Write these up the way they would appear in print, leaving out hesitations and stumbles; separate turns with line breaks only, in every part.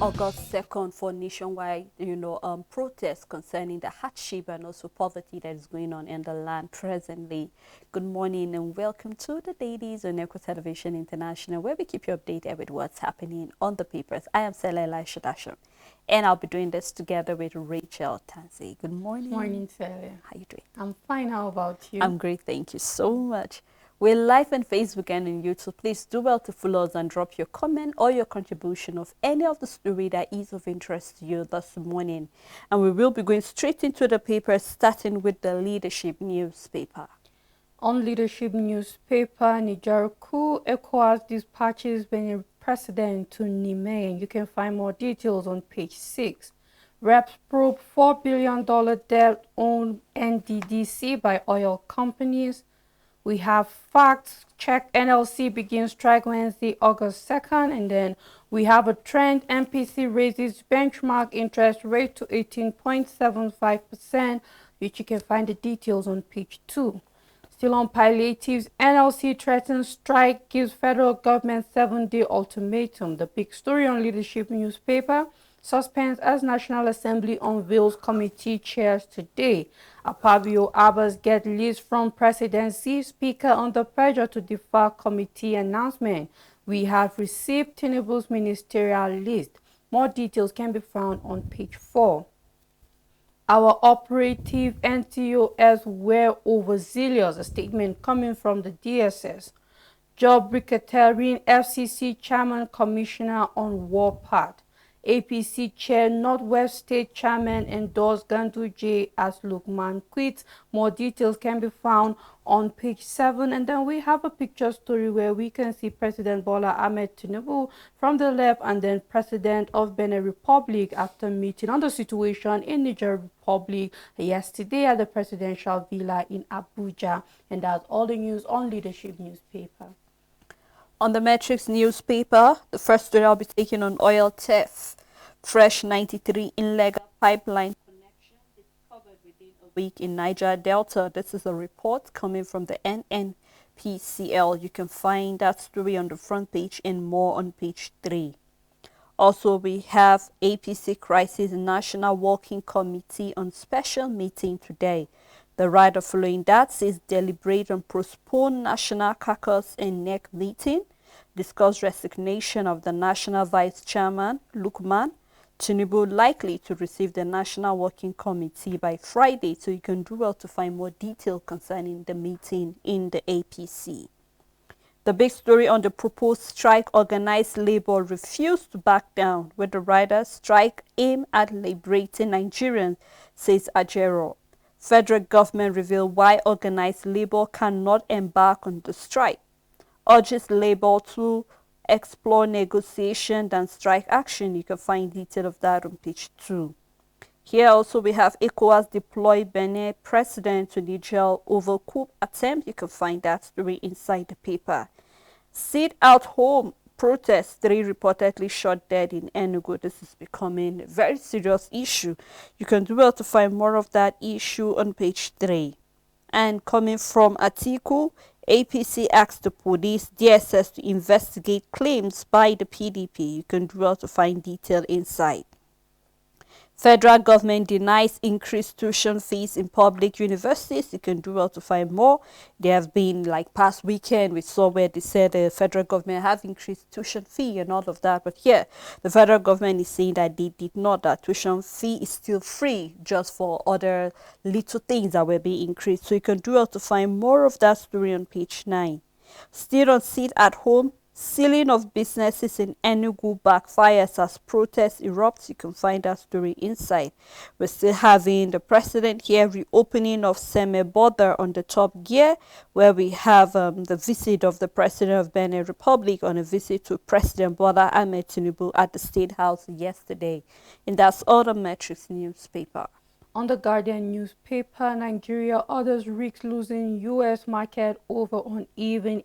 August 2nd for nationwide, protests concerning the hardship and also poverty that is going on in the land presently. Good morning and welcome to the Dailies on Eco Television International, where we keep you updated with what's happening on the papers. I am Sela Elisha Dasher, and I'll be doing this together with Rachel Tanzi. Good morning.
Morning, Sally.
How you doing?
I'm fine. How about you?
I'm great. Thank you so much. We're live on Facebook and on YouTube. Please do well to follow us and drop your comment or your contribution of any of the story that is of interest to you this morning. And we will be going straight into the papers, starting with the leadership newspaper.
On leadership newspaper, Niger coup, ECOWAS dispatches Benin president to Niamey, and you can find more details on page 6. Reps probe $4 billion debt owned NDDC by oil companies. We have facts check. NLC begins strike Wednesday, August 2nd. And then we have a trend. MPC raises benchmark interest rate to 18.75%, which you can find the details on page 2. Still on palliatives, NLC threatens strike, gives federal government 7-day ultimatum. The big story on leadership newspaper. Suspense as National Assembly unveils committee chairs today. Apabio Abbas get list from presidency. Speaker under pressure to defer committee announcement. We have received Tinubu's ministerial list. More details can be found on page 4. Our operative NTOs were overzealous, a statement coming from the DSS. Job racketeering, FCC Chairman Commissioner on warpath. APC Chair Northwest State Chairman endorsed Ganduje as Lukman quits. More details can be found on page 7. And then we have a picture story where we can see President Bola Ahmed Tinubu from the left and then President of Benin Republic after meeting on the situation in Niger Republic yesterday at the presidential villa in Abuja. And that's all the news on leadership newspaper.
On the Metrics newspaper, the first story I'll be taking on oil theft. Fresh 93 illegal pipeline connection discovered within a week in Niger Delta. This is a report coming from the NNPCL. You can find that story on the front page and more on page 3. Also, we have APC Crisis National Working Committee on special meeting today. The rider following that says deliberate and postpone National Caucus and NEC meeting, discuss resignation of the National Vice Chairman, Lukman. Tinubu likely to receive the National Working Committee by Friday, so you can do well to find more detail concerning the meeting in the APC. The big story on the proposed strike, organized labor refused to back down with the riders' strike aimed at liberating Nigerians, says Ajero. Federal government revealed why organized labor cannot embark on the strike. Urges labor to explore negotiation than strike action. You can find detail of that on page 2. Here also we have ECOWAS deploy Benin president to Niger over coup attempt. You can find that story inside the paper. Sit at home protests, 3 reportedly shot dead in Enugu. This is becoming a very serious issue. You can do well to find more of that issue on page 3. And coming from Atiku, APC asked the police, DSS to investigate claims by the PDP. You can do well to find detail inside. Federal government denies increased tuition fees in public universities. You can do well to find more. There have been, like past weekend, we saw where they said the federal government have increased tuition fee and all of that. But here, the federal government is saying that they did not. That tuition fee is still free, just for other little things that will be increased. So you can do well to find more of that story on page 9. Still on Sit at Home. Sealing of businesses in Enugu backfires as protests erupt. You can find that story inside. We're still having the president here, reopening of Seme-Bodar on the Top Gear, where we have the visit of the president of Benin Republic on a visit to President Bola Ahmed Tinubu at the State House yesterday. And that's all the Metrics newspaper.
On the Guardian newspaper, Nigeria others risks losing U.S. market over uneven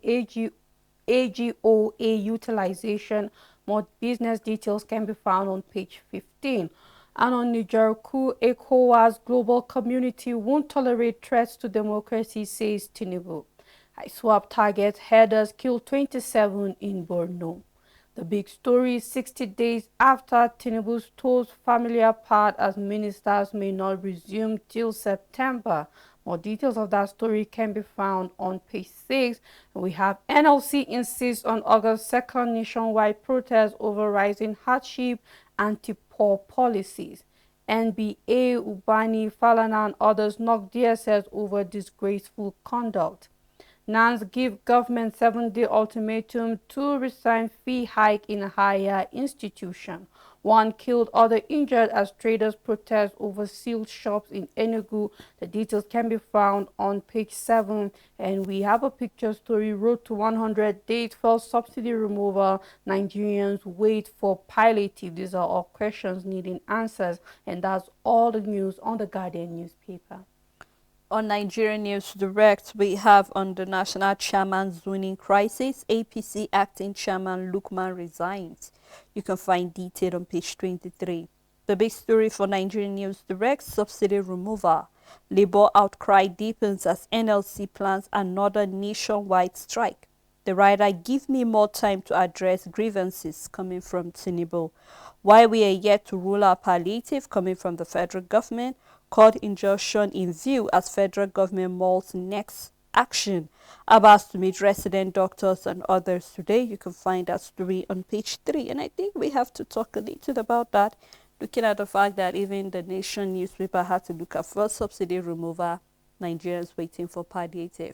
AGOA utilization. More business details can be found on page 15. And on Niger coup, ECOWAS global community won't tolerate threats to democracy, says Tinubu. ISWAP targets headers kill 27 in Borno. The big story: 60 days after Tinubu's toes family apart as ministers may not resume till September. More details of that story can be found on page 6. We have NLC insists on August 2nd nationwide protest over rising hardship, anti-poor policies. NBA, Ubani, Falana and others knock DSS over disgraceful conduct. NANS give government 7-day ultimatum to resign fee hike in higher institution. One killed, other injured as traders protest over sealed shops in Enugu. The details can be found on page 7. And we have a picture story: road to 100 days, fuel subsidy removal. Nigerians wait for palliative. These are all questions needing answers. And that's all the news on the Guardian newspaper.
On Nigerian News Direct, we have on the national chairman zoning crisis, APC acting chairman Lukman resigns. You can find detail on page 23. The big story for Nigerian News Direct: subsidy removal. Labour outcry deepens as NLC plans another nationwide strike. The writer: give me more time to address grievances, coming from Tinubu. Why we are yet to rule out palliative, coming from the federal government. Court injunction in view as federal government molds next action. Abbas to meet resident doctors and others today. You can find that story on page 3. And I think we have to talk a little about that, looking at the fact that even the Nation newspaper had to look at first subsidy removal, Nigerians waiting for palliative.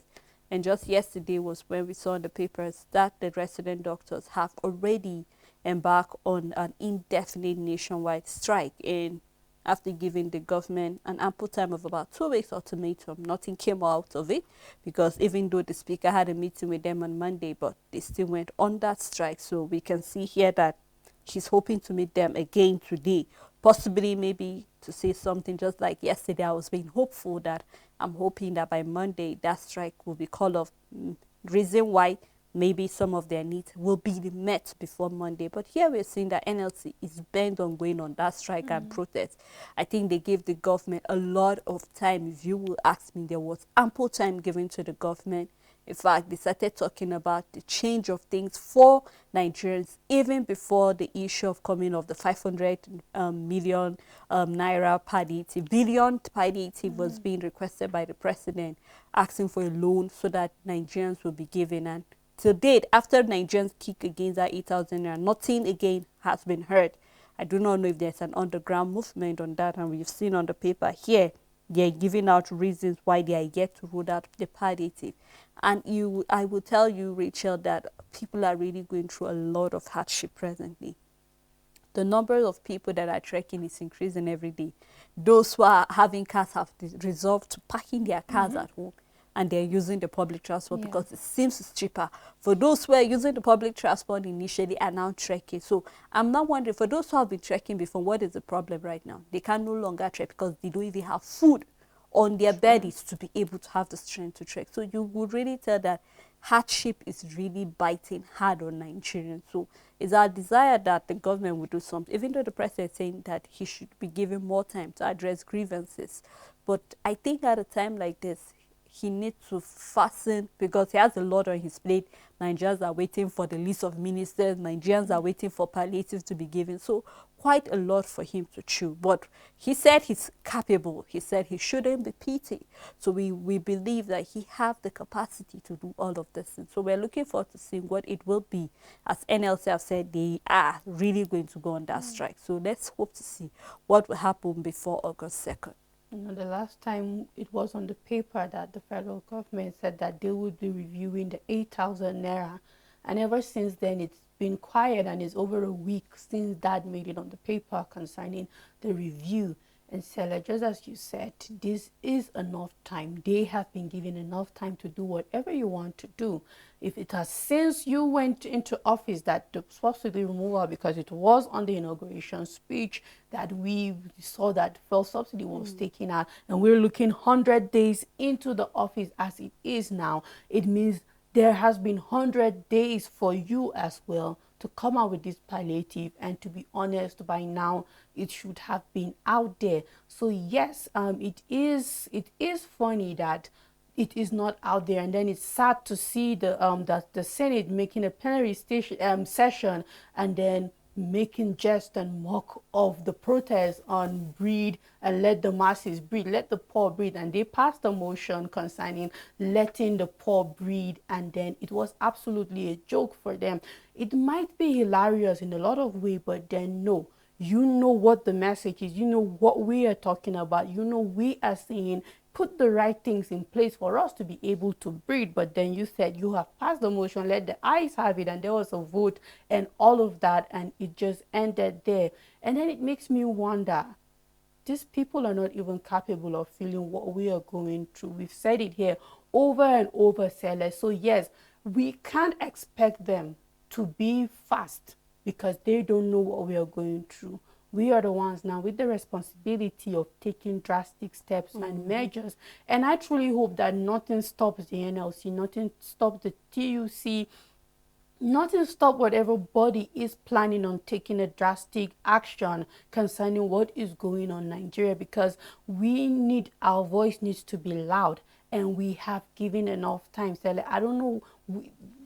And just yesterday was when we saw in the papers that the resident doctors have already embarked on an indefinite nationwide strike. And after giving the government an ample time of about 2 weeks ultimatum, nothing came out of it, because even though the speaker had a meeting with them on Monday, but they still went on that strike. So we can see here that he's hoping to meet them again today, possibly maybe to say something just like yesterday. I was being hopeful that I'm hoping that by Monday that strike will be called off. Reason why: maybe some of their needs will be met before Monday. But here we're seeing that NLC is bent on going on that strike and protest. I think they gave the government a lot of time. If you will ask me, there was ample time given to the government. In fact, they started talking about the change of things for Nigerians even before the issue of coming of the 500 million naira palliative, billion palliative was being requested by the president, asking for a loan so that Nigerians will be given. And to date, after Nigerians kick against that 8,000 naira, nothing again has been heard. I do not know if there's an underground movement on that, and we've seen on the paper here they're giving out reasons why they are yet to roll out the palliative. And I will tell you, Rachel, that people are really going through a lot of hardship presently. The number of people that are trekking is increasing every day. Those who are having cars have resolved to parking their cars at home, and they're using the public transport because it seems it's cheaper. For those who are using the public transport initially are now trekking. So I'm not wondering, for those who have been trekking before, what is the problem right now? They can no longer trek because they don't even have food on their bellies to be able to have the strength to trek. So you would really tell that hardship is really biting hard on Nigerians. So it's our desire that the government would do something, even though the president is saying that he should be given more time to address grievances. But I think at a time like this, he needs to fasten, because he has a lot on his plate. Nigerians are waiting for the list of ministers. Nigerians are waiting for palliative to be given. So quite a lot for him to chew. But he said he's capable. He said he shouldn't be pitied. So we believe that he has the capacity to do all of this. And so we're looking forward to seeing what it will be. As NLC have said, they are really going to go on that strike. So let's hope to see what will happen before August 2nd.
You know, the last time it was on the paper that the federal government said that they would be reviewing the 8,000 naira. And ever since then, it's been quiet, and it's over a week since that made it on the paper concerning the review. And Stella, just as you said, this is enough time. They have been given enough time to do whatever you want to do. If it has since you went into office that the subsidy removal, because it was on the inauguration speech that we saw that fuel subsidy was taken out, and we're looking 100 days into the office as it is now, it means there has been 100 days for you as well to come out with this palliative. And to be honest, by now it should have been out there. So yes, it is funny that it is not out there. And then it's sad to see the Senate making a plenary session and then making jest and mock of the protest on breed and let the masses breed, let the poor breed. And they passed a motion concerning letting the poor breed, and then it was absolutely a joke for them. It might be hilarious in a lot of ways, but then no, you know what the message is, you know what we are talking about, you know we are saying put the right things in place for us to be able to breed. But then you said you have passed the motion, let the ayes have it, and there was a vote and all of that, and it just ended there. And then it makes me wonder, these people are not even capable of feeling what we are going through. We've said it here over and over, sellers. So yes, we can't expect them to be fast because they don't know what we are going through. We are the ones now with the responsibility of taking drastic steps and measures. And I truly hope that nothing stops the NLC, nothing stops the TUC, nothing stop whatever body is planning on taking a drastic action concerning what is going on in Nigeria, because we need, our voice needs to be loud, and we have given enough time. So like, I don't know,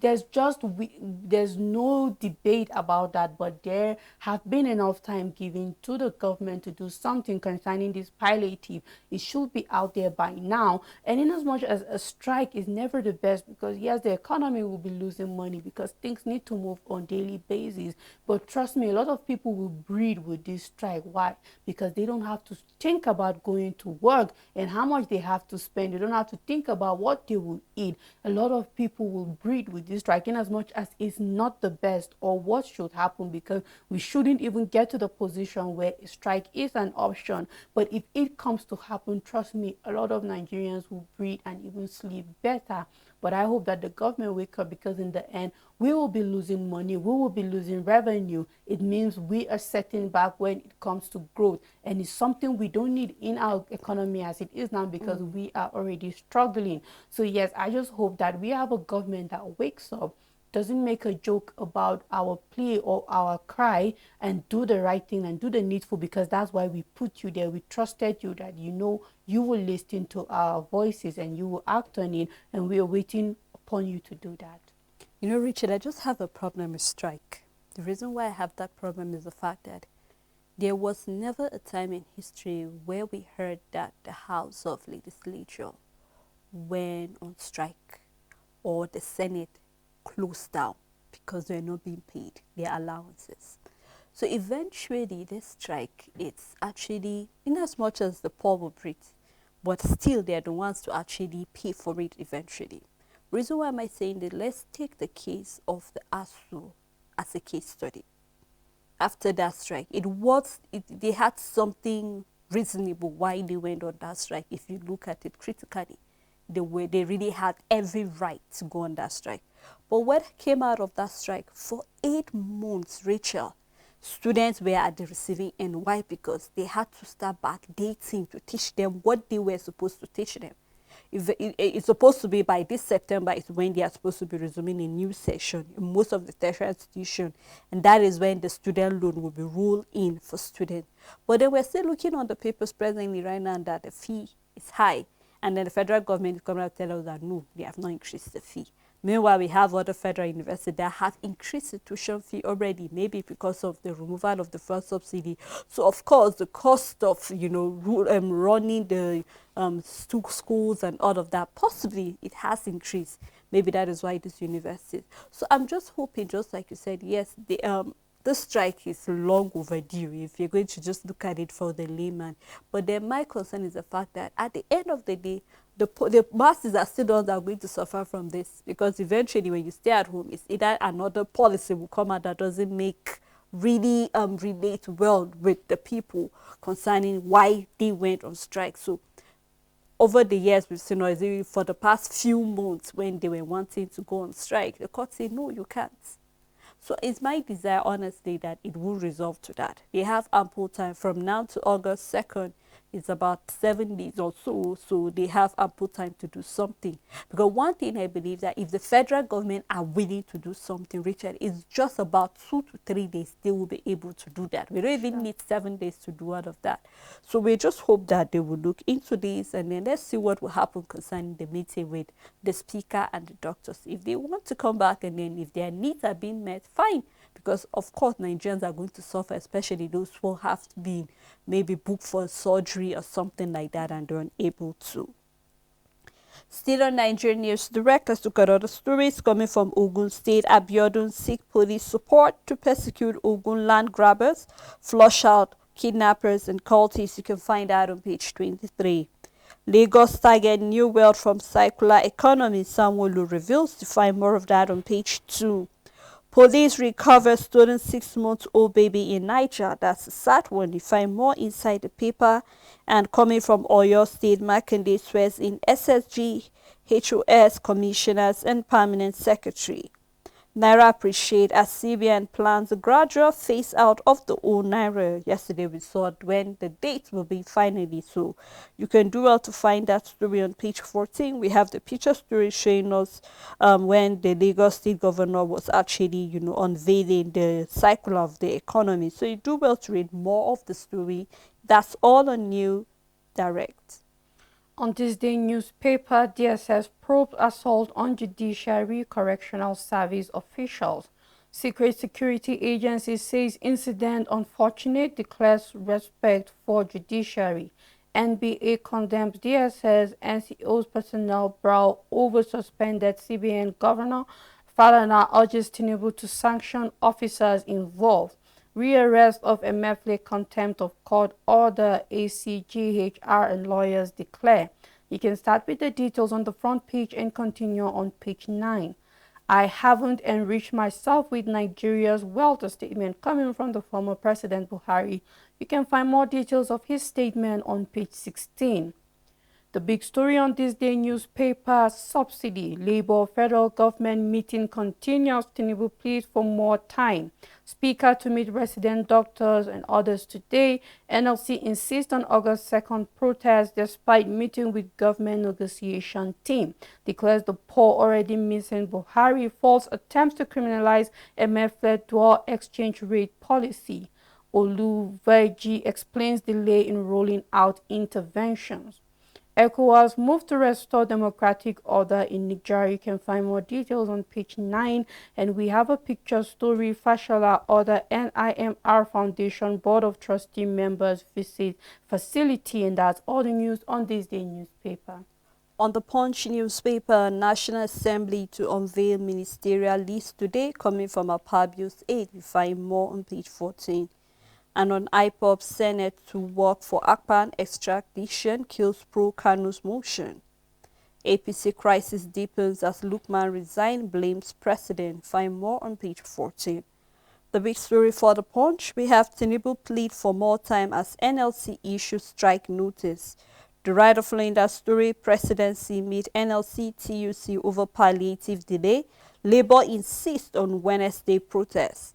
there's no debate about that, but there have been enough time given to the government to do something concerning this palliative. It should be out there by now. And in as much as a strike is never the best, because yes, the economy will be losing money because things need to move on daily basis, but trust me, a lot of people will breed with this strike. Why? Because they don't have to think about going to work and how much they have to spend. They don't have to think about what they will eat. A lot of people will breed with this strike, in as much as it's not the best or what should happen, because we shouldn't even get to the position where a strike is an option. But if it comes to happen, trust me, a lot of Nigerians will breed and even sleep better. But I hope that the government wake up, because in the end, we will be losing money, we will be losing revenue. It means we are setting back when it comes to growth, and it's something we don't need in our economy as it is now, because we are already struggling. So yes, I just hope that we have a government that wakes up, doesn't make a joke about our plea or our cry, and do the right thing and do the needful, because that's why we put you there. We trusted you that you know you will listen to our voices and you will act on it, and we are waiting upon you to do that.
You know, Richard, I just have a problem with strike. The reason why I have that problem is the fact that there was never a time in history where we heard that the House of Legislature went on strike or the Senate closed down because they're not being paid their allowances. So eventually this strike, it's actually, in as much as the poor will breathe, but still they're the ones to actually pay for it eventually. Reason why am I saying that? Let's take the case of the ASU as a case study. After that strike, they had something reasonable why they went on that strike. If you look at it critically, they really had every right to go on that strike. But what came out of that strike, for 8 months, Rachel, students were at the receiving end. Why? Because they had to start backdating to teach them what they were supposed to teach them. If it's supposed to be by this September is when they are supposed to be resuming a new session in most of the tertiary institution, and that is when the student loan will be rolled in for students. But then we're still looking on the papers presently right now that the fee is high, and then the federal government is coming out to tell us that no, they have not increased the fee. Meanwhile, we have other federal universities that have increased the tuition fee already, maybe because of the removal of the first subsidy. So, of course, the cost of, running the schools and all of that, possibly it has increased. Maybe that is why this university. So, I'm just hoping, just like you said, yes, this strike is long overdue if you're going to just look at it for the layman. But then my concern is the fact that at the end of the day, the masses are still the ones that are going to suffer from this, because eventually when you stay at home, it's either another policy will come out that doesn't make really relate well with the people concerning why they went on strike. So over the years, we've seen for the past few months when they were wanting to go on strike, the court said, no, you can't. So it's my desire, honestly, that it will resolve to that. They have ample time from now to August 2nd. It's about 7 days or so, so they have ample time to do something. Because one thing I believe that if the federal government are willing to do something, Richard, it's just about 2 to 3 days they will be able to do that. We don't even need 7 days to do all of that. So we just hope that they will look into this, and then let's see what will happen concerning the meeting with the speaker and the doctors. If they want to come back, and then if their needs are being met, fine. Because of course Nigerians are going to suffer, especially those who have been maybe booked for surgery or something like that and they're unable to. Still on Nigerian news, direct, let's look at other stories coming from Ogun State. Abiodun seek police support to persecute Ogun land grabbers, flush out kidnappers and cultists. You can find out on page 23. Lagos target new wealth from circular economy, Sanwo-Olu reveals. To find more of that on page 2. Police recover stolen 6-month-old baby in Niger. That's a sad one. You find more inside the paper. And coming from Oyo State, Makinde swears in SSG, HOS commissioners and permanent secretary. Naira appreciate as CBN plans a gradual phase out of the old Naira. Yesterday we saw when the date will be finally, so you can do well to find that story on page 14. We have the picture story showing us when the Lagos State Governor was actually, unveiling the cycle of the economy. So you do well to read more of the story. That's all on New Direct.
On this day newspaper, DSS probed assault on Judiciary Correctional Service officials. Secret Security Agency says incident unfortunate, declares respect for judiciary. NBA condemns DSS NCO's personnel brawl over suspended CBN Governor. Falana urges Tinubu to sanction officers involved. Rearrest of Emefiele, contempt of court order, ACGHR and lawyers declare. You can start with the details on the front page and continue on page 9. I haven't enriched myself with Nigeria's wealth, a statement coming from the former President Buhari. You can find more details of his statement on page 16. The big story on this day newspaper, subsidy. Labour federal government meeting continues. Tinubu pleads for more time. Speaker to meet resident doctors and others today. NLC insists on August 2nd protest despite meeting with government negotiation team. Declares the poor already missing Buhari. False attempts to criminalize Emefiele dual exchange rate policy. Oluveji explains delay in rolling out interventions. ECOWAS moved to restore democratic order in Niger. You can find more details on page 9. And we have a picture story. Fashola order NIMR Foundation Board of Trustee members visit facility. And that's all the news on this day newspaper.
On the Punch newspaper, National Assembly to unveil ministerial list today, coming from Akpabio's aide. You find more on page 14. And on IPOB, Senate to work for Akpan extradition kills pro-Kanu's motion. APC crisis deepens as Lukman resign, blames president. Find more on page 14. The big story for the Punch, we have Tinubu plead for more time as NLC issues strike notice. The writer following that story, presidency meet NLC TUC over palliative delay. Labour insists on Wednesday protest.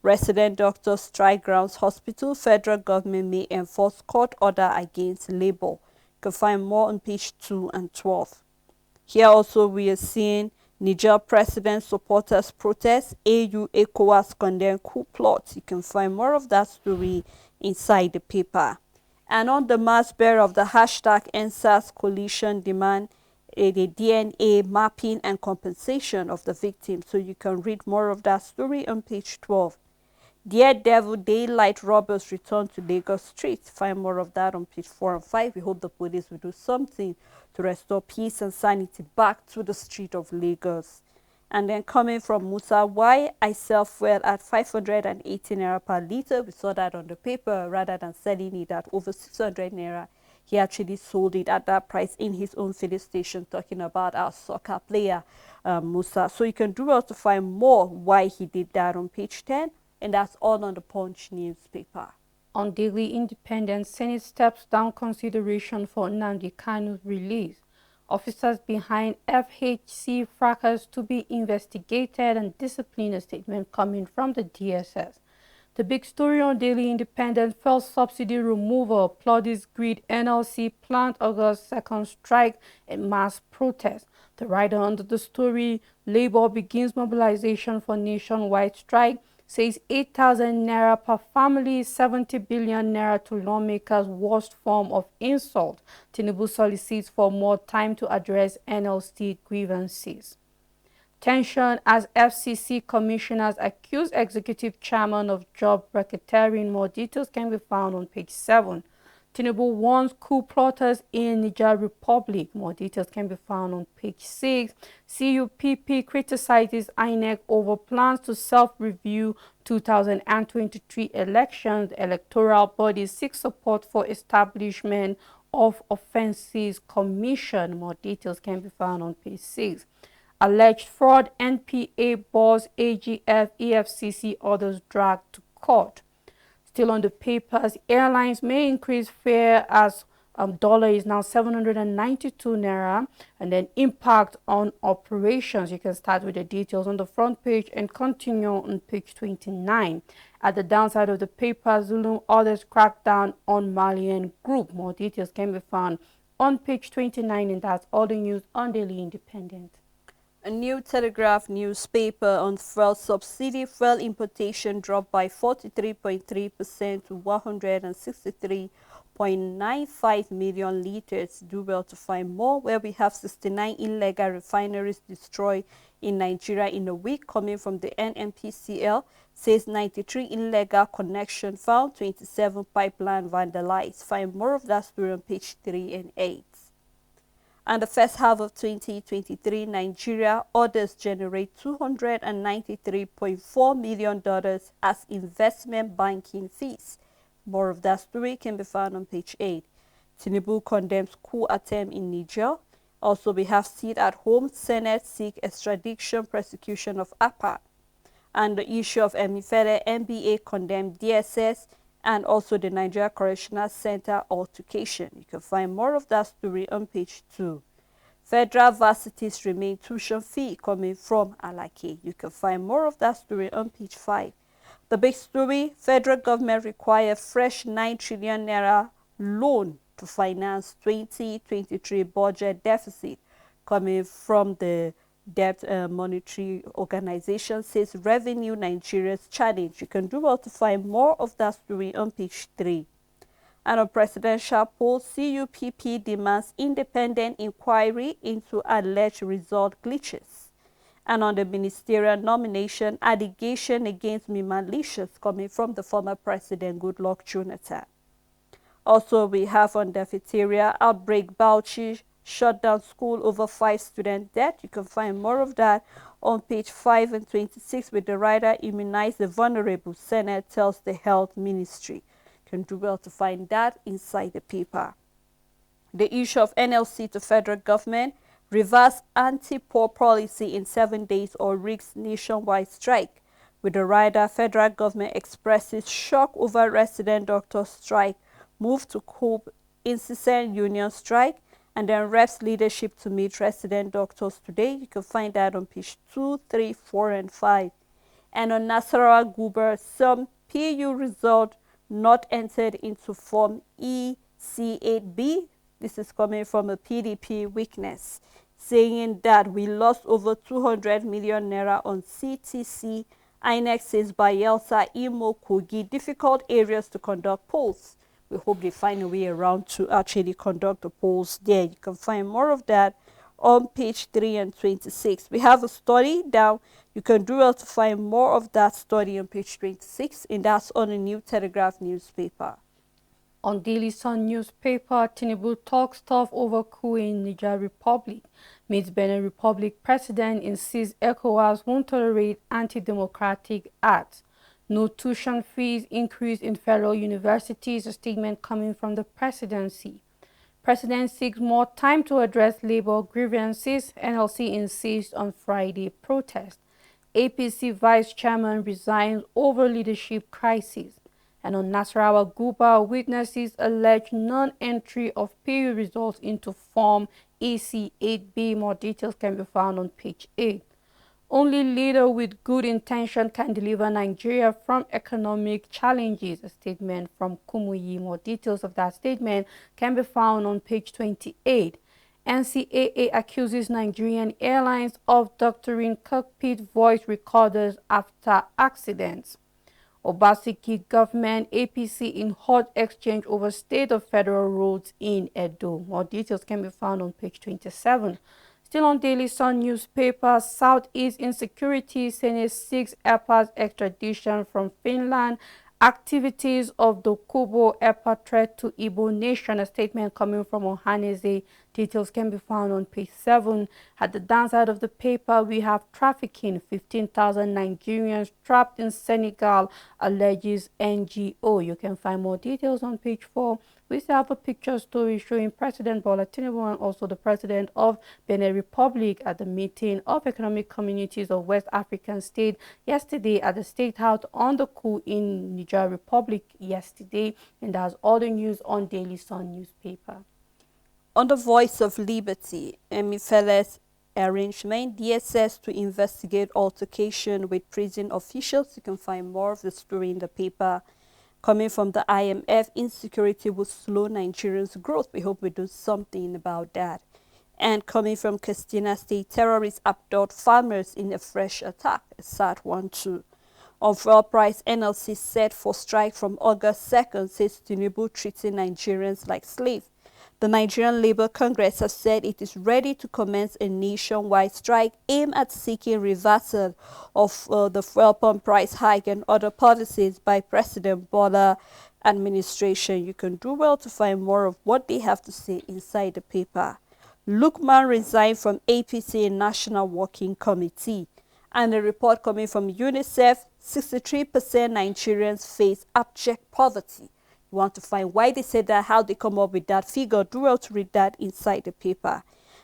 Resident doctors strike grounds hospital. Federal government may enforce court order against Labour. You can find more on page 2 and 12. Here also we are seeing Niger president supporters protest. AU ECOWAS condemn coup plot. You can find more of that story inside the paper. And on the mass bearer of the hashtag NSAS coalition demand the DNA mapping and compensation of the victim. So you can read more of that story on page 12. Daredevil daylight robbers return to Lagos streets. Find more of that on page 4 and 5. We hope the police will do something to restore peace and sanity back to the street of Lagos. And then coming from Musa, why I sell fuel at 580 naira per litre. We saw that on the paper. Rather than selling it at over 600 naira, he actually sold it at that price in his own filling station, talking about our soccer player, Musa. So you can do well to find more why he did that on page 10. And that's all on the Punch newspaper.
On Daily Independent, Senate steps down consideration for Nnamdi Kanu's release. Officers behind FHC fracas to be investigated and disciplined, a statement coming from the DSS. The big story on Daily Independent: fuel subsidy removal, Ploddis grid NLC planned August 2nd strike and mass protest. The writer under the story, Labour begins mobilization for nationwide strike, says 8,000 naira per family, 70 billion naira to lawmakers, worst form of insult. Tinubu solicits for more time to address NLC grievances. Tension as FCC commissioners accuse executive chairman of job racketeering. More details can be found on page 7. Tinubu warns coup plotters in Niger Republic. More details can be found on page 6. CUPP criticizes INEC over plans to self-review 2023 elections. Electoral bodies seek support for establishment of Offences Commission. More details can be found on page 6. Alleged fraud, NPA boss, AGF, EFCC, others dragged to court. Still on the papers, airlines may increase fare as dollar is now 792 naira, and then impact on operations. You can start with the details on the front page and continue on page 29. At the downside of the paper, Zulum others crack down on Malian group. More details can be found on page 29, and that's all the news on Daily Independent.
A New Telegraph newspaper on fuel subsidy: fuel importation dropped by 43.3% to 163.95 million liters. Do well to find more, where we have 69 illegal refineries destroyed in Nigeria in a week, coming from the NNPCL, says 93 illegal connection found, 27 pipeline vandalized. Find more of that story on page 3 and 8. And the first half of 2023, Nigeria orders generate $293.4 million as investment banking fees. More of that story can be found on page 8. Tinubu condemns coup attempt in Niger. Also, we have seat at home, Senate seek extradition prosecution of APA. And the issue of Emifele, NBA condemned DSS, and also the Nigeria Correctional Center altercation. You can find more of that story on page 2. Federal varsities remain tuition fee coming from Alake. You can find more of that story on page 5. The big story: federal government require fresh 9 trillion naira loan to finance 2023 budget deficit, coming from the Debt Monetary Organization, says revenue Nigeria's challenge. You can do well to find more of that story on page 3. And on presidential poll, CUPP demands independent inquiry into alleged result glitches. And on the ministerial nomination, allegation against me malicious, coming from the former president Goodluck Jonathan. Also, we have on diphtheria outbreak, Bauchi shut down school, over 5 student death. You can find more of that on page 5 and 26, with the writer immunize the vulnerable, Senate tells the health ministry. You can do well to find that inside the paper. The issue of NLC to federal government: reverse anti-poor policy in 7 days or risks nationwide strike. With the writer, federal government expresses shock over resident doctor strike, move to cope incessant union strike, and then reps leadership to meet resident doctors today. You can find that on page 2, 3, 4, and 5. And on Nasarawa Guber, some PU result not entered into Form EC8B. This is coming from a PDP weakness, saying that we lost over 200 million naira on CTC. INEC says Bayelsa, Imo, Kogi, difficult areas to conduct polls. We hope they find a way around to actually conduct the polls there. You can find more of that on page 3 and 26. We have a study down. You can do well to find more of that study on page 26, and that's on a New Telegraph newspaper.
On Daily Sun newspaper, Tinubu talks tough over coup in Niger Republic. Meets Benin Republic president, insists ECOWAS won't tolerate anti-democratic acts. No tuition fees increase in federal universities, a statement coming from the presidency. President seeks more time to address labor grievances. NLC insists on Friday protest. APC vice chairman resigns over leadership crisis. And on Nasarawa Guba, witnesses allege non-entry of PU results into Form AC8B. More details can be found on page 8. Only leader with good intention can deliver Nigeria from economic challenges. A statement from Kumuyi. More details of that statement can be found on page 28. NCAA accuses Nigerian airlines of doctoring cockpit voice recorders after accidents. Obaseki government APC in hot exchange over state of federal roads in Edo. More details can be found on page 27. Still on Daily Sun newspaper, Southeast insecurity, Senate seeks EPA's extradition from Finland. Activities of the Kubo EPA threat to Igbo nation. A statement coming from Ohaneze. Details can be found on page 7. At the downside of the paper, we have trafficking. 15,000 Nigerians trapped in Senegal, alleges NGO. You can find more details on page 4. We still have a picture story showing President Bola Tinubu and also the President of Benin Republic at the meeting of economic communities of West African state yesterday at the State House on the coup in Niger Republic yesterday. And that's all the news on Daily Sun newspaper.
On the Voice of Liberty, Emifele's arrangement, DSS to investigate altercation with prison officials. You can find more of the story in the paper. Coming from the IMF, insecurity will slow Nigerians' growth. We hope we do something about that. And coming from Katsina State, terrorists abduct farmers in a fresh attack. A sad one too. On fuel price, NLC set for strike from August 2nd, says Tinubu treating Nigerians like slaves. The Nigerian Labour Congress has said it is ready to commence a nationwide strike aimed at seeking reversal of the fuel pump price hike and other policies by President Bola administration. You can do well to find more of what they have to say inside the paper. Lukman resigned from APC National Working Committee. And a report coming from UNICEF, 63% Nigerians face abject poverty. You want to find why they said that, how they come up with that figure, do well to read that inside the paper.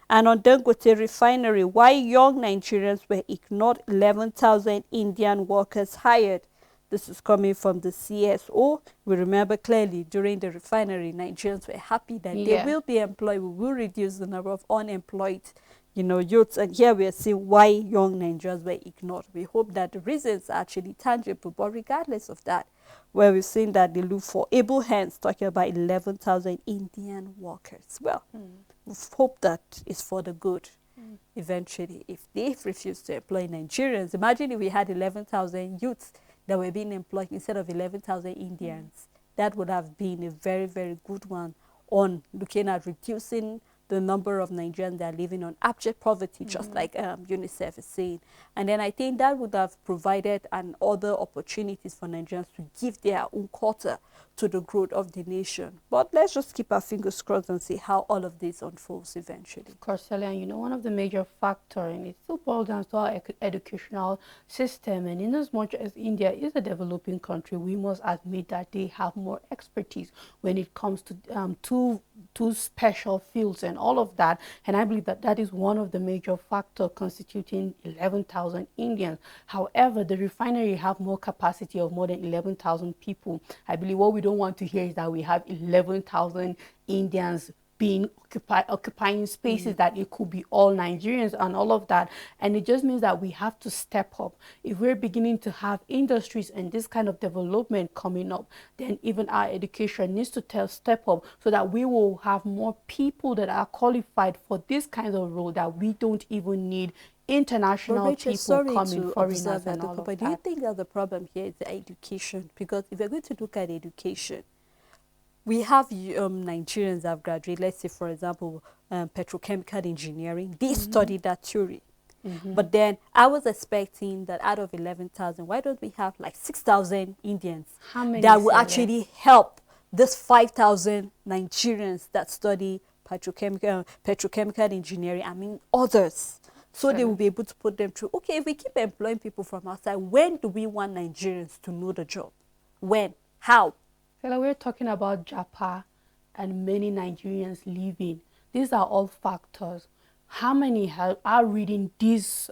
And on Dangote refinery, why young Nigerians were ignored, 11,000 Indian workers hired. This is coming from the CSO. We remember clearly during the refinery, Nigerians were happy that they will be employed. We will reduce the number of unemployed youths. And here we are seeing why young Nigerians were ignored. We hope that the reasons are actually tangible. But regardless of that, where we've seen that they look for able hands, talking about 11,000 Indian workers. Well, we hope that it's for the good. Eventually, if they refuse to employ Nigerians, imagine if we had 11,000 youths that were being employed instead of 11,000 Indians. That would have been a very, very good one on looking at reducing the number of Nigerians that are living on abject poverty, just like UNICEF is saying. And then I think that would have provided other opportunities for Nigerians to give their own quota to the growth of the nation. But let's just keep our fingers crossed and see how all of this unfolds eventually.
Of course, Celia, one of the major factors, and it still boils down to our educational system. And in as much as India is a developing country, we must admit that they have more expertise when it comes to two special fields and all of that. And I believe that that is one of the major factors constituting 11,000 Indians. However, the refinery have more capacity of more than 11,000 people. I believe what we don't want to hear is that we have 11,000 Indians being occupying spaces that it could be all Nigerians and all of that. And it just means that we have to step up. If we're beginning to have industries and this kind of development coming up, then even our education needs to step up so that we will have more people that are qualified for this kind of role, that we don't even need international
Rachel,
people coming, foreigners and all of that.
Do you think that the problem here is the education? Because if you're going to look at education, we have Nigerians that have graduated, let's say, for example, petrochemical engineering. They study that theory. But then I was expecting that out of 11,000, why don't we have like 6,000 Indians that will actually help this 5,000 Nigerians that study petrochemical engineering, I mean others. So they will be able to put them through. Okay, if we keep employing people from outside, when do we want Nigerians to know the job? When? How?
So we're talking about Japan and many Nigerians leaving. These are all factors. How many are reading these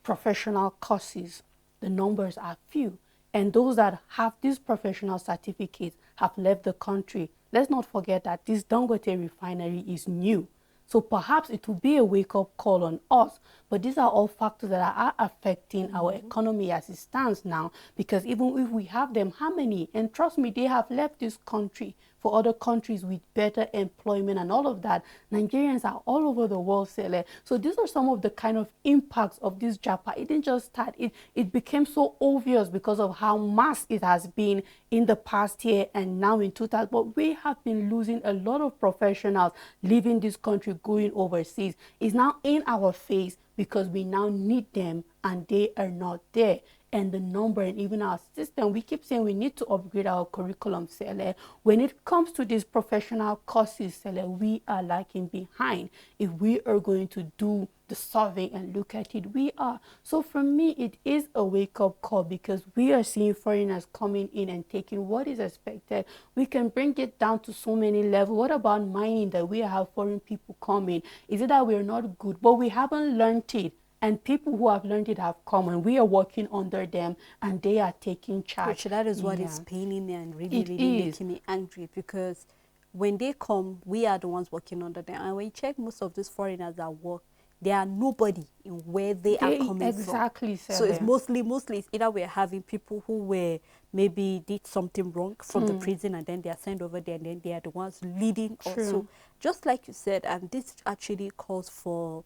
professional courses? The numbers are few. And those that have these professional certificates have left the country. Let's not forget that this Dangote refinery is new. So perhaps it will be a wake-up call on us. But these are all factors that are affecting our economy as it stands now. Because even if we have them, how many? And trust me, they have left this country for other countries with better employment and all of that. Nigerians are all over the world, Sele. So these are some of the kind of impacts of this JAPA. It didn't just start. It became so obvious because of how mass it has been in the past year and now in 2000. But we have been losing a lot of professionals leaving this country, going overseas. It's now in our face because we now need them and they are not there. And the number and even our system, we keep saying we need to upgrade our curriculum, Sele. When it comes to these professional courses, Sele, we are lagging behind. If we are going to do the survey and look at it, we are. So for me, it is a wake-up call because we are seeing foreigners coming in and taking what is expected. We can bring it down to so many levels. What about mining that we have foreign people coming? Is it that we're not good, but we haven't learned it? And people who have learned it have come and we are working under them and they are taking charge.
Which that is what is paining me and really making me angry, because when they come, we are the ones working under them. And when you check most of these foreigners that work, they are nobody in where they are coming
exactly
from. So it's mostly it's either we're having people who were maybe did something wrong from the prison and then they are sent over there and then they are the ones leading also. Just like you said, and this actually calls for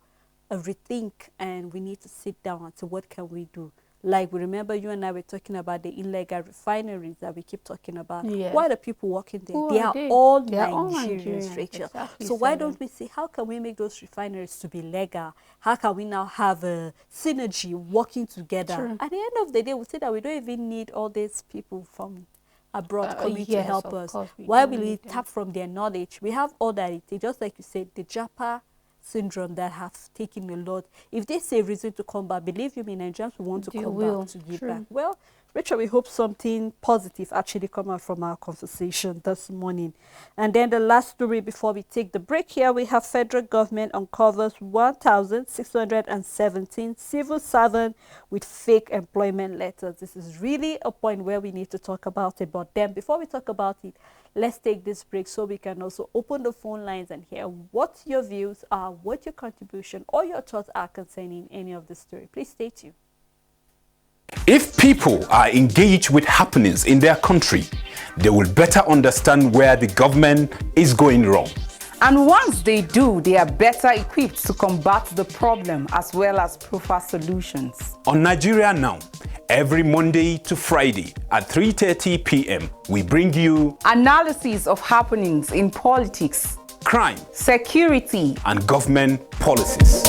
a rethink, and we need to sit down and say, what can we do? Like, we remember you and I were talking about the illegal refineries that we keep talking about.
Yes.
Why are the people working there?
Who
they
are
are
they?
all
They are all
Nigerians,
Nigerians,
Rachel.
exactly,
so why don't we say, how can we make those refineries to be legal? How can we now have a synergy working together?
True.
At the end of the day, we say that we don't even need all these people from abroad coming to help us. Why will we tap from their knowledge? We have all that it takes. Just like you said, the JAPA syndrome that have taken a lot. If they say reason to come back, believe you me, Nigerians will want to come back to give back. Well, Rachel, we hope something positive actually come out from our conversation this morning. And then the last story before we take the break here, we have federal government uncovers 1,617 civil servants with fake employment letters. This is really a point where we need to talk about it. But then before we talk about it, let's take this break so we can also open the phone lines and hear what your views are, what your contribution or your thoughts are concerning any of the story. Please stay tuned.
If people are engaged with happenings in their country, they will better understand where the government is going wrong.
And once they do, they are better equipped to combat the problem as well as prefer solutions.
On Nigeria Now, every Monday to Friday at 3:30 p.m., we bring you
analysis of happenings in politics,
crime,
security,
and government policies.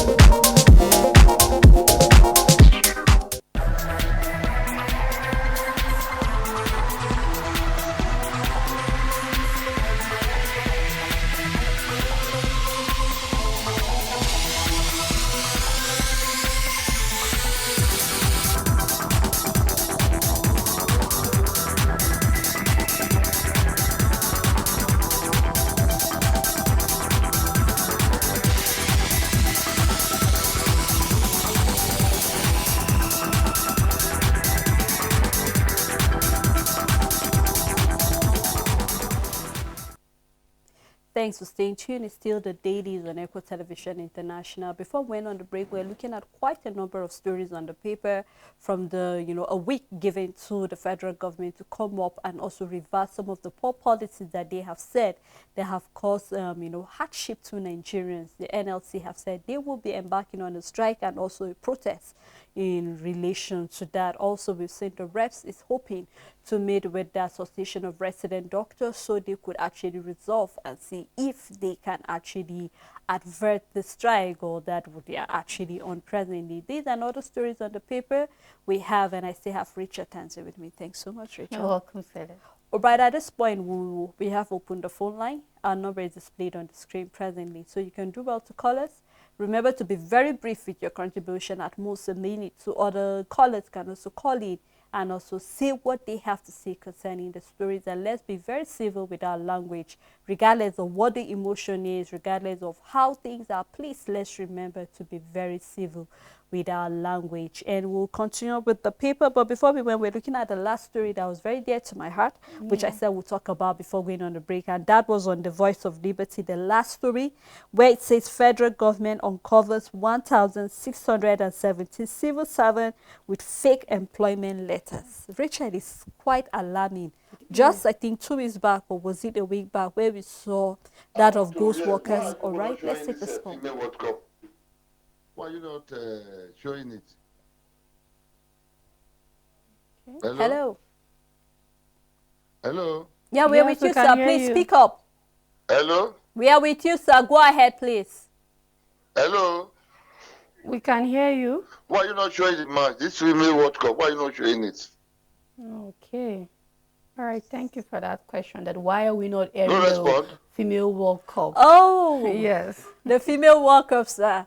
Thanks for staying tuned. It's still the Dailies on Echo Television International. Before we went on the break, we're looking at quite a number of stories on the paper from the, a week given to the federal government to come up and also reverse some of the poor policies that they have said they have caused, hardship to Nigerians. The NLC have said they will be embarking on a strike and also a protest in relation to that. Also, we've seen the reps is hoping to meet with the Association of Resident Doctors so they could actually resolve and see if they can actually avert the strike or that they are actually on presently. These and other stories on the paper we have, and I still have Rachel Tanzi with me. Thanks so much, Rachel.
You're welcome, Sele.
All right, at this point, we have opened the phone line. Our number is displayed on the screen presently, so you can do well to call us. Remember to be very brief with your contribution, at most a minute, so other callers can also call in and also say what they have to say concerning the stories. And let's be very civil with our language, regardless of what the emotion is, regardless of how things are. Please, let's remember to be very civil with our language. And we'll continue with the paper. But before we went, we're looking at the last story that was very dear to my heart, which I said we'll talk about before going on the break. And that was on the Voice of Liberty, the last story, where it says federal government uncovers 1,670 civil servants with fake employment letters. Richard, is quite alarming. Just, I think, 2 weeks back, or was it a week back, where we saw that of ghost workers. All right, let's take this call.
World Cup. Why are you not showing it?
Okay. Hello.
Hello.
Yeah, we're
Yes,
with
we
you,
can
sir.
hear
Please
you.
speak up.
Hello.
We are with you, sir. Go ahead, please.
Hello.
We can hear you.
Why are you not showing the match? This Women World Cup. Why are you not showing it?
Okay. All right. Thank you for that question. That why are we not airing
No
the
respond.
female World Cup?
Oh,
Yes.
the female World Cup, sir.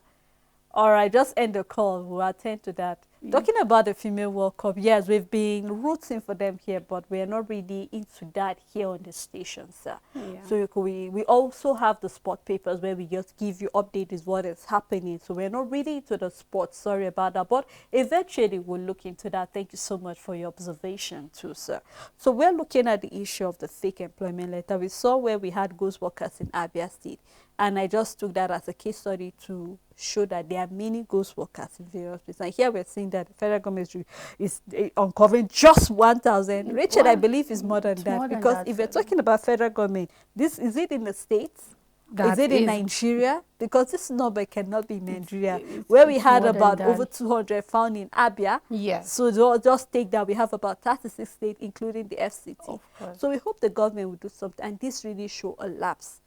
All right, just end the call. We'll attend to that. Talking about the female World Cup, yes, we've been rooting for them here, but we're not really into that here on the station, sir.
Yeah.
So we also have the sport papers where we just give you updates what is happening. So we're not really into the sports. Sorry about that, but eventually we'll look into that. Thank you so much for your observation too, sir. So we're looking at the issue of the fake employment letter. We saw where we had ghost workers in Abia State. And I just took that as a case study to show that there are many ghost workers in various places. And here we're seeing that the federal government is uncovering just 1,000. Richard, I believe is more than
It's
that.
more than
Because
that,
if you're
sir.
talking about federal government, is it in the States?
That
is it in
is-
Nigeria? Because this number cannot be in Nigeria,
it's-
where we
it's
had
more than
about
that.
over 200 found in Abia.
Yes.
So just take that. We have about 36 states, including the FCT.
Of course.
So we hope the government will do something. And this really show a lapse.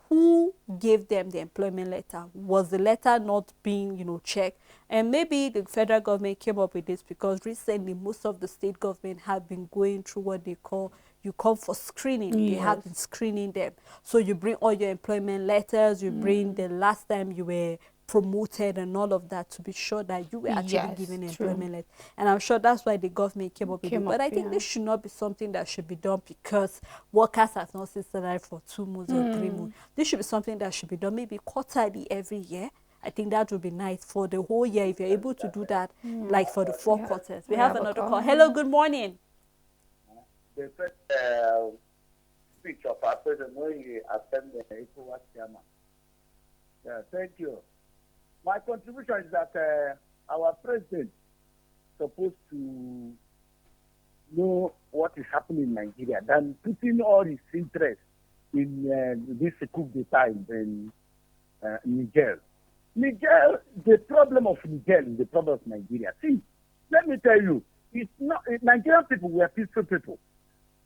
Who gave them the employment letter? Was the letter not being, checked? And maybe the federal government came up with this because recently most of the state government have been going through what they call, you come for screening. They have
Yes.
been screening them. So you bring all your employment letters, you bring the last time you were promoted and all of that to be sure that you were actually
Yes,
given
true.
employment letter. And I'm sure that's why the government came up with it.
Came
But
up,
I think
yeah.
this should not be something that should be done because workers have not seen salary for 2 months or 3 months. This should be something that should be done maybe quarterly every year. I think that would be nice for the whole year if you're able to do that, like for the 4 quarters. We have
a
another
call.
call. Hello, good morning.
The first speech of our president when he attended the ECOWAS chairman. Yeah, thank you. My contribution is that our president is supposed to know what is happening in Nigeria than putting all his interest in this coup d'etat in Niger. Niger, the problem of Niger is the problem of Nigeria. See, let me tell you, it's not Nigerian people. We are peaceful people.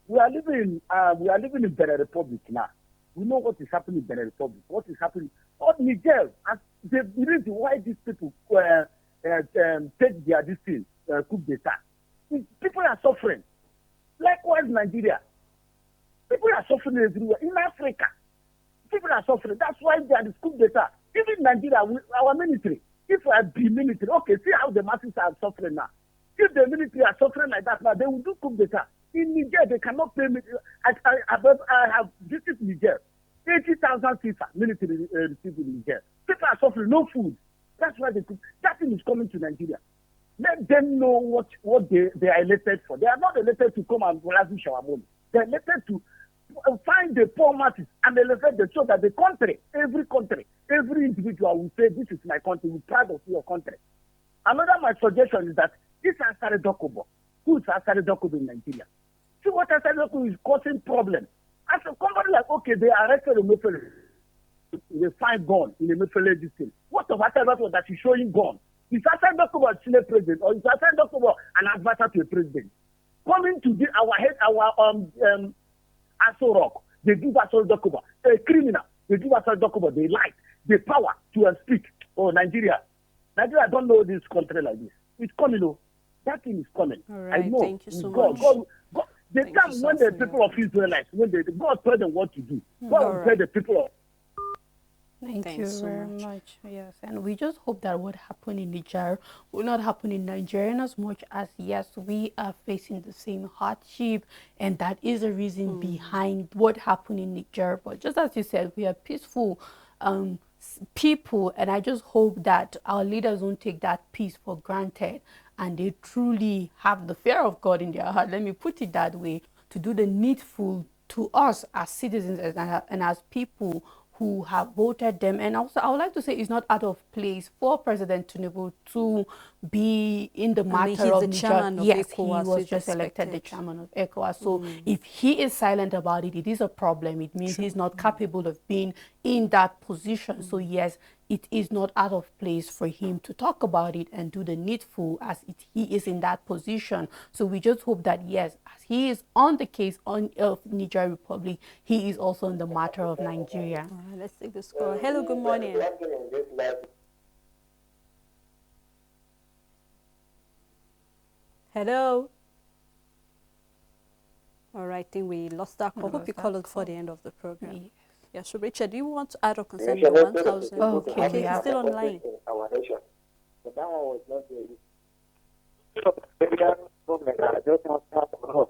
We are living in Benin Republic now. We know what is happening in Benin Republic. What is happening? All Niger, and the reason why these people take their this thing, coup d'etat. People are suffering. Likewise, Nigeria. People are suffering everywhere. In Africa, people are suffering. That's why there is coup d'etat. Even Nigeria, our military, if I be military, okay, see how the masses are suffering now. If the military are suffering like that now, they will do coup d'etat. In Niger, they cannot pay me. I have visited Niger. 80,000 FIFA military received in Niger. People are suffering, no food. That's why that thing is coming to Nigeria. Let them know what they are elected for. They are not elected to come and lavish our money. They are elected to find the poor masses and elevate them so that the country, every individual will say, this is my country, we're proud of your country. Another my suggestion is that this Asare Dokubo, who is Asare Dokubo in Nigeria? See what Asare Dokubo is causing problems. As a company like, okay, they arrested a Mefele, they find gun in a Mefele district. What of Asare Dokubo that is showing gun? Is Asare Dokubo a Senate president or is Asare Dokubo an advisor to a president? Coming to our Aso Rock, they give Asare Dokubo, a criminal, they give Asare Dokubo the light, the power to speak. Oh, Nigeria don't know this country like this. It's coming, oh. That thing is coming.
All right,
I know.
thank you so
God,
much.
God, the
Thank
time
you, sir,
when
for
the
your
people of Israelites, when God told them what to do, God
All
will
right.
tell the people of
Thank
Thanks
you
so
very
much.
much. Yes, and we just hope that what happened in Niger will not happen in Nigeria in as much as, yes, we are facing the same hardship, and that is the reason behind what happened in Niger. But just as you said, we are peaceful people, and I just hope that our leaders don't take that peace for granted and they truly have the fear of God in their heart, let me put it that way, to do the needful to us as citizens and as people who have voted them. And also, I would like to say it's not out of place for President Tinubu to be in the
I mean,
matter
he's
of
the
Niger.
chairman of
Yes, he
ECOWAS, so
was
it's
just elected the
expected.
chairman of ECOWAS. So if he is silent about it, it is a problem. It means he's not capable of being in that position. So yes, it is not out of place for him to talk about it and do the needful as he is in that position. So we just hope that yes, as he is on the case of Niger Republic, he is also on the matter of Nigeria.
All right, let's take this call. Hello, good morning. Hello. All right, I think we lost that call. Hope you call us before the end of the program.
Yes.
Yeah, so Richard, do you want to add or concerning the 1,000?
Okay,
Okay, he's still online.
Our nation. But that one was not the Nigerian government are just not part of us.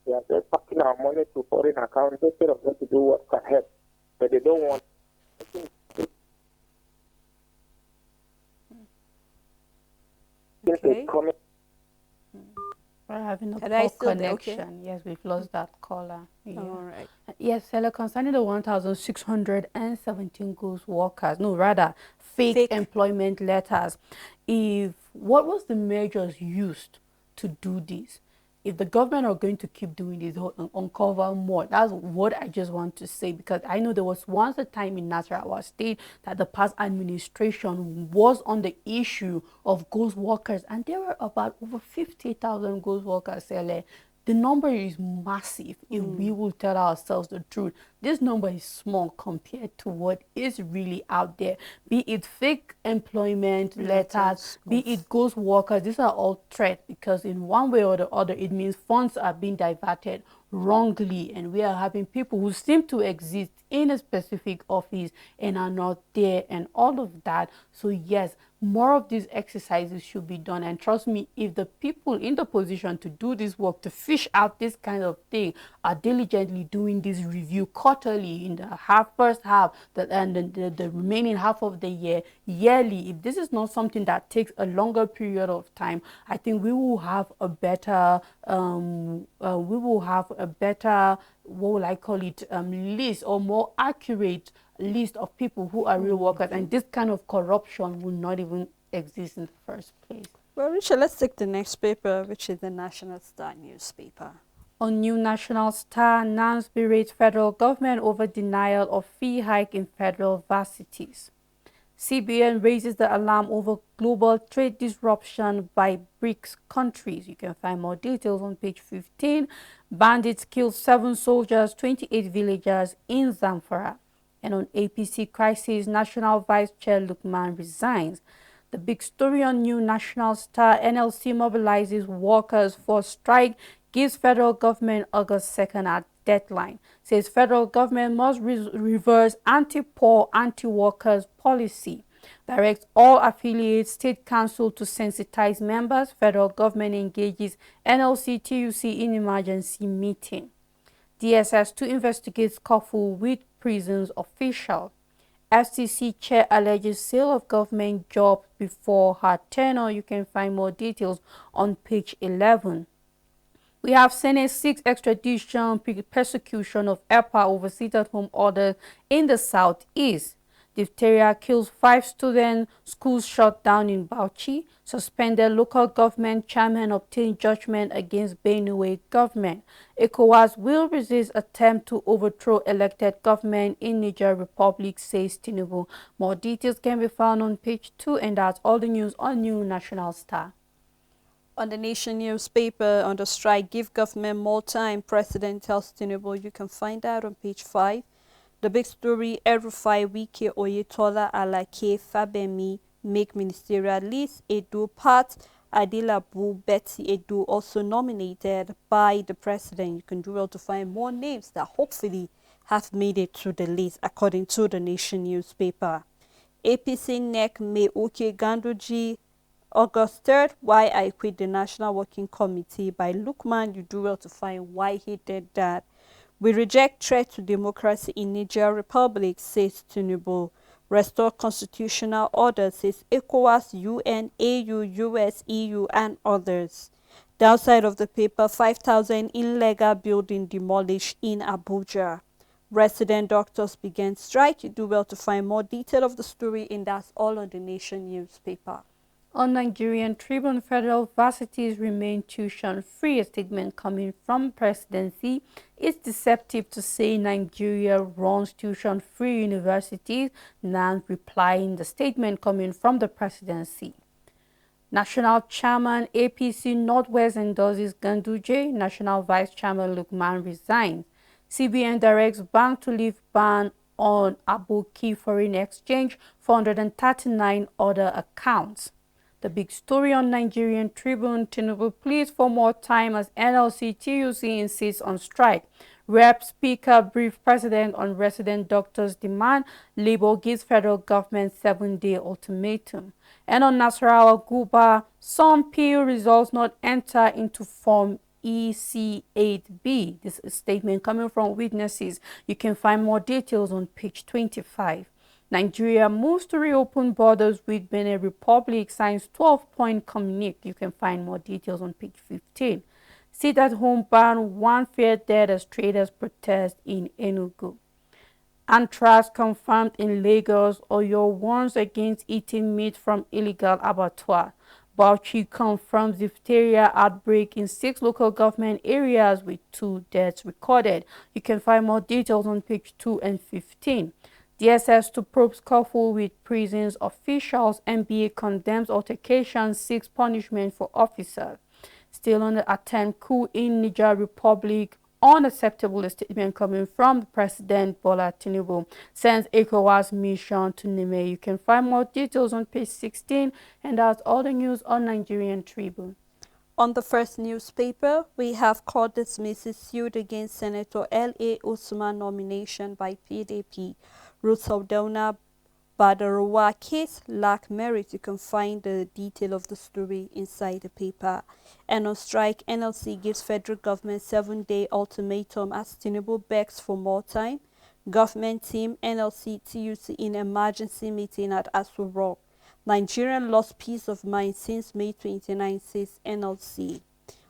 They are just packing our money to foreign accounts instead of them to do what can help. But they don't want.
Okay.
We're having a
Can I
poor
still there? Okay.
connection. Yes, we've lost that caller. Yeah.
All right.
Yes, hello, concerning the 1,617 ghost workers, no, rather fake employment letters. What was the measures used to do this? If the government are going to keep doing this, uncover more. That's what I just want to say, because I know there was once a time in Nasarawa State that the past administration was on the issue of ghost workers, and there were about over 50,000 ghost workers. The number is massive if we will tell ourselves the truth. This number is small compared to what is really out there. Be it fake employment letters, be it ghost workers, these are all threats, because in one way or the other, it means funds are being diverted wrongly, and we are having people who seem to exist in a specific office and are not there, and all of that. So yes, more of these exercises should be done, and trust me, if the people in the position to do this work, to fish out this kind of thing, are diligently doing this review quarterly in the first half and the remaining half of the year, yearly, if this is not something that takes a longer period of time, I think we will have a better what will I call it, list, or more accurate list of people who are real workers, and this kind of corruption will not even exist in the first place.
Well, Richard, let's take the next paper, which is the National Star newspaper.
On New National Star, NANS berates federal government over denial of fee hike in federal varsities. CBN raises the alarm over global trade disruption by BRICS countries. You can find more details on page 15. Bandits killed 7 soldiers, 28 villagers in Zamfara. And on APC crisis, National Vice Chair Lukman resigns. The big story on New National Star, NLC mobilizes workers for strike, gives federal government August 2nd at deadline. Says federal government must reverse anti-poor, anti-workers policy. Directs all affiliates state council to sensitize members. Federal government engages NLC TUC in emergency meeting. DSS to investigate scuffle with prisons official. FCC chair alleges sale of government job before her tenure. You can find more details on page 11. We have Senate 6 extradition persecution of EPA over sit-at-home orders in the southeast. Diphtheria kills 5 students. Schools shut down in Bauchi. Suspended local government chairman obtained judgment against Benue government. ECOWAS will resist attempt to overthrow elected government in Niger Republic, says Tinubu. More details can be found on page 2, and that's all the news on New National Star.
On the Nation newspaper, on the strike, give government more time, President tells Tinubu. You can find that on page 5. The big story, El-Rufai, Wike, Oyetola, Alake, Fabemi make ministerial list. Edo Pat, Adilabu, Betty Edo also nominated by the president. You can do well to find more names that hopefully have made it to the list, according to the Nation newspaper. APC NEC May Oke Gandoji, August 3rd, Why I Quit the National Working Committee by Lukman. You do well to find why he did that. We reject threat to democracy in Niger Republic, says Tinubu. Restore constitutional order, says ECOWAS, UN, AU, US, EU, and others. Downside of the paper, 5,000 illegal building demolished in Abuja. Resident doctors began strike. You do well to find more detail of the story, and that's all on the Nation newspaper.
On Nigerian Tribune, federal varsities remain tuition-free. A statement coming from presidency. It's deceptive to say Nigeria runs tuition-free universities. Nan replying the statement coming from the presidency. National Chairman APC Northwest endorses Ganduje. National Vice Chairman Lukman resigns. CBN directs bank to lift ban on Aboki foreign exchange, 439 other accounts. The big story on Nigerian Tribune, Tinubu pleads for more time as NLC TUC insists on strike. Rep Speaker brief President on resident doctors' demand. Labour gives federal government 7-day ultimatum. And on Nasarawa Guba, some PU results not enter into Form EC8B. This is a statement coming from witnesses. You can find more details on page 25. Nigeria moves to reopen borders with Benin Republic, signs 12-point communique. You can find more details on page 15. Sit-at-home ban, one fair dead as traders protest in Enugu. Anthrax confirmed in Lagos. Oyo warns against eating meat from illegal abattoir. Bauchi confirms diphtheria outbreak in 6 local government areas with 2 deaths recorded. You can find more details on page 2 and 15. DSS to probe scuffle with prisons officials. NBA condemns altercation, seeks punishment for officers. Still on the attempt coup in Niger Republic, unacceptable, a statement coming from the President Bola Tinubu sends ECOWAS mission to Niamey. You can find more details on page 16, and that's all the news on Nigerian Tribune.
On the first newspaper, we have court dismisses suit against Senator L.A. Usman nomination by PDP. Ruth Saldana Badarowa case lack merit. You can find the detail of the story inside the paper. And on strike, NLC gives federal government 7-day ultimatum as Tinubu begs for more time. Government team NLC TUC in emergency meeting at Aso Rock. Nigerian lost peace of mind since May 29, says NLC.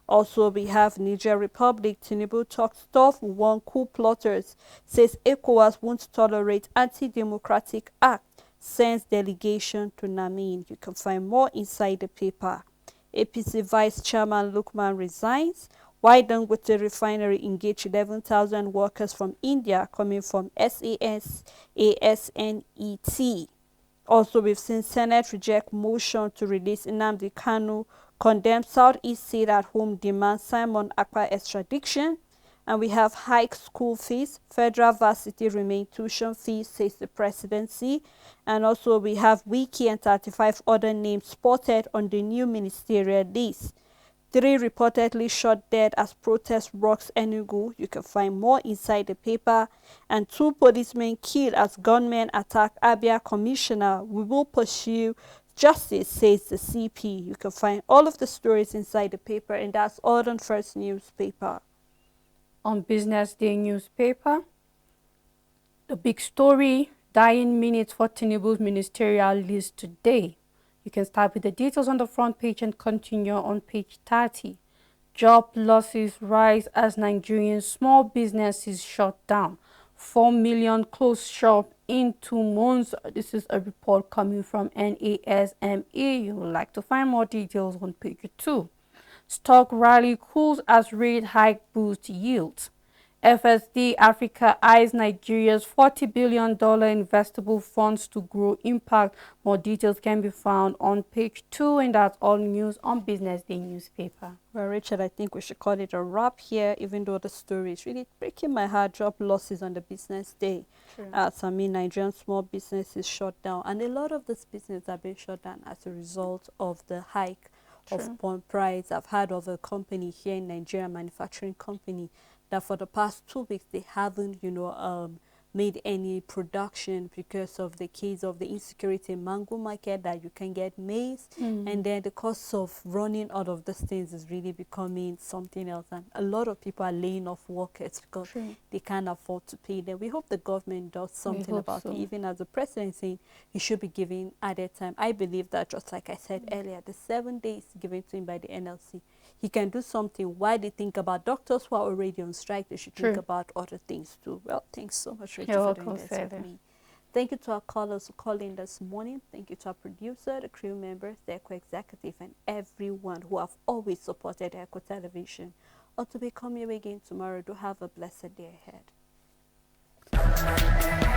Also, we have Niger Republic. Tinubu talks tough, one coup plotters, says ECOWAS won't tolerate anti-democratic act, sends delegation to Namin. You can find more inside the paper. APC Vice Chairman Lukman resigns. Why Dangote Refinery engage 11,000 workers from India coming from SAS, ASNET. Also, we've seen Senate reject motion to release Nnamdi Kanu, condemn Southeast State at home, demand Simon Akpa extradition. And we have hike school fees, federal varsity remain tuition fees, says the presidency. And also we have Wiki and 35 other names spotted on the new ministerial list. 3 reportedly shot dead as protest rocks Enugu. You can find more inside the paper. And 2 policemen killed as gunmen attack Abia commissioner. We will pursue justice, says the CP. You can find all of the stories inside the paper, and that's all on first newspaper.
On Business Day newspaper, the big story, dying minutes for Tinubu's ministerial list today. You can start with the details on the front page and continue on page 30. Job losses rise as Nigerian small businesses shut down. 4 million closed shop in 2 months. This is a report coming from NASME. You would like to find more details on page 2. Stock rally cools as rate hike boosts yields. FSD Africa eyes Nigeria's $40 billion investable funds to grow impact. More details can be found on page 2, and that's all news on Business Day newspaper.
Well, Richard, I think we should call it a wrap here, even though the story is really breaking my heart. Job losses on the business day. As I mean, Nigerian small businesses shut down, and a lot of these businesses have been shut down as a result of the hike of bond price. I've heard of a company here in Nigeria, manufacturing company, that for the past 2 weeks they haven't, made any production because of the case of the insecurity in mango market, that you can get maize, and then the cost of running out of these things is really becoming something else, and a lot of people are laying off workers because they can't afford to pay them. We hope the government does something about it. Even as the president saying he should be giving added time. I believe that, just like I said earlier, the 7 days given to him by the NLC, he can do something. Why they think about doctors who are already on strike, they should think about other things too. Well, thanks so much, Rachel, for doing this with me. Thank you to our callers who called in this morning. Thank you to our producer, the crew members, the Echo executive, and everyone who have always supported Echo Television. Until we come here again tomorrow, do have a blessed day ahead.